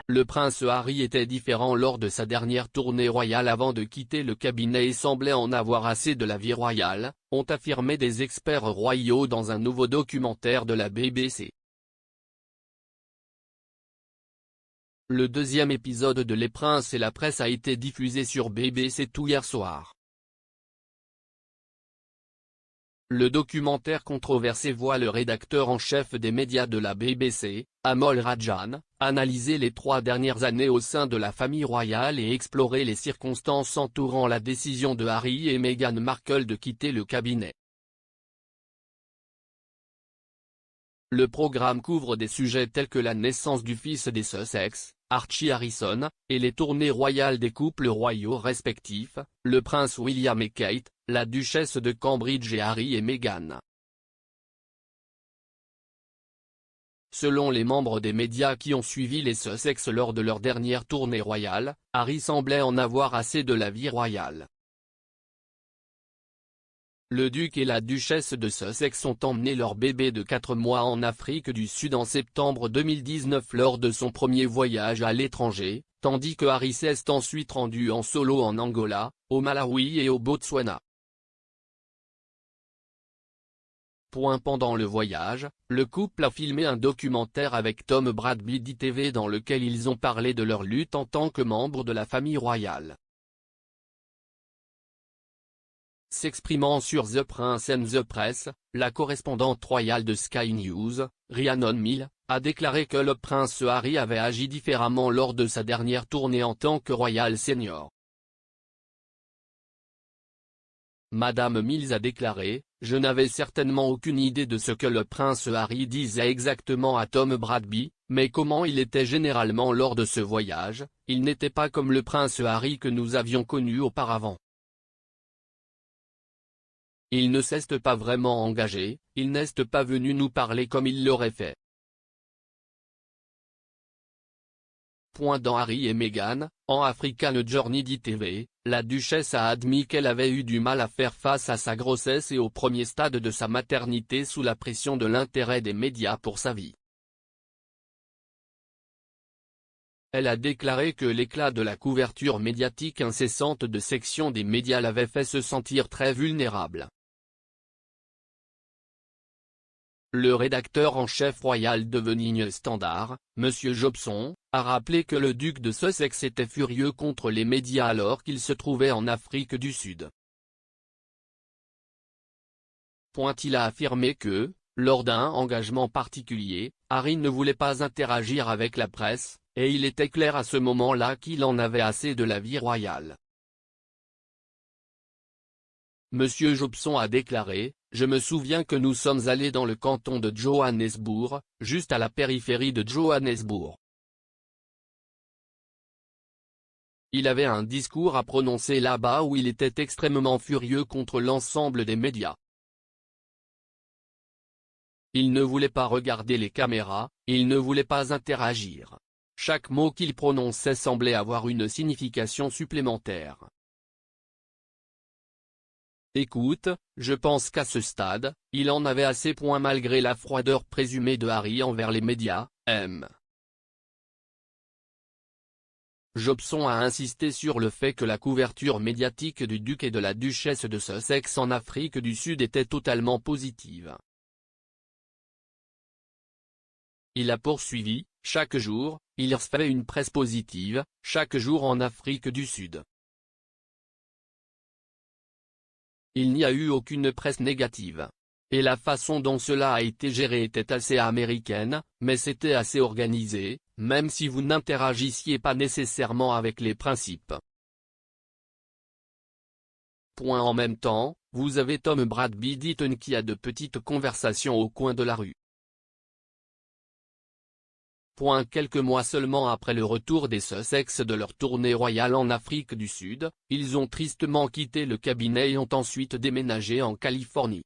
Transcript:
Le prince Harry était différent lors de sa dernière tournée royale avant de quitter le cabinet et semblait en avoir assez de la vie royale, ont affirmé des experts royaux dans un nouveau documentaire de la BBC. Le deuxième épisode de Les Princes et la Presse a été diffusé sur BBC 2 hier soir. Le documentaire controversé voit le rédacteur en chef des médias de la BBC, Amol Rajan, analyser les 3 dernières années au sein de la famille royale et explorer les circonstances entourant la décision de Harry et Meghan Markle de quitter le cabinet. Le programme couvre des sujets tels que la naissance du fils des Sussex, Archie Harrison, et les tournées royales des couples royaux respectifs, le prince William et Kate, la duchesse de Cambridge et Harry et Meghan. Selon les membres des médias qui ont suivi les Sussex lors de leur dernière tournée royale, Harry semblait en avoir assez de la vie royale. Le duc et la duchesse de Sussex ont emmené leur bébé de 4 mois en Afrique du Sud en septembre 2019 lors de son premier voyage à l'étranger, tandis que Harry s'est ensuite rendu en solo en Angola, au Malawi et au Botswana. Pendant le voyage, le couple a filmé un documentaire avec Tom Bradby d'ITV dans lequel ils ont parlé de leur lutte en tant que membres de la famille royale. S'exprimant sur The Prince and the Press, la correspondante royale de Sky News, Rhiannon Mill, a déclaré que le prince Harry avait agi différemment lors de sa dernière tournée en tant que royal senior. Madame Mills a déclaré, « Je n'avais certainement aucune idée de ce que le prince Harry disait exactement à Tom Bradby, mais comment il était généralement lors de ce voyage, il n'était pas comme le prince Harry que nous avions connu auparavant. Il ne s'est pas vraiment engagé, il n'est pas venu nous parler comme il l'aurait fait. » Dans Harry et Meghan, en African Journey d'ITV, la duchesse a admis qu'elle avait eu du mal à faire face à sa grossesse et au premier stade de sa maternité sous la pression de l'intérêt des médias pour sa vie. Elle a déclaré que l'éclat de la couverture médiatique incessante de sections des médias l'avait fait se sentir très vulnérable. Le rédacteur en chef royal de Evening Standard, M. Jobson, a rappelé que le duc de Sussex était furieux contre les médias alors qu'il se trouvait en Afrique du Sud. Il a affirmé que, lors d'un engagement particulier, Harry ne voulait pas interagir avec la presse, et il était clair à ce moment-là qu'il en avait assez de la vie royale. M. Jobson a déclaré, « Je me souviens que nous sommes allés dans le canton de Johannesburg, juste à la périphérie de Johannesburg. Il avait un discours à prononcer là-bas où il était extrêmement furieux contre l'ensemble des médias. Il ne voulait pas regarder les caméras, il ne voulait pas interagir. Chaque mot qu'il prononçait semblait avoir une signification supplémentaire. Écoute, je pense qu'à ce stade, il en avait assez. Malgré la froideur présumée de Harry envers les médias, M. Jobson a insisté sur le fait que la couverture médiatique du duc et de la duchesse de Sussex en Afrique du Sud était totalement positive. Il a poursuivi, « Chaque jour, il recevait une presse positive, chaque jour en Afrique du Sud. Il n'y a eu aucune presse négative. Et la façon dont cela a été géré était assez américaine, mais c'était assez organisé, même si vous n'interagissiez pas nécessairement avec les principes. » En même temps, vous avez Tom Bradby d'Eton qui a de petites conversations au coin de la rue. Quelques mois seulement après le retour des Sussex de leur tournée royale en Afrique du Sud, ils ont tristement quitté le cabinet et ont ensuite déménagé en Californie.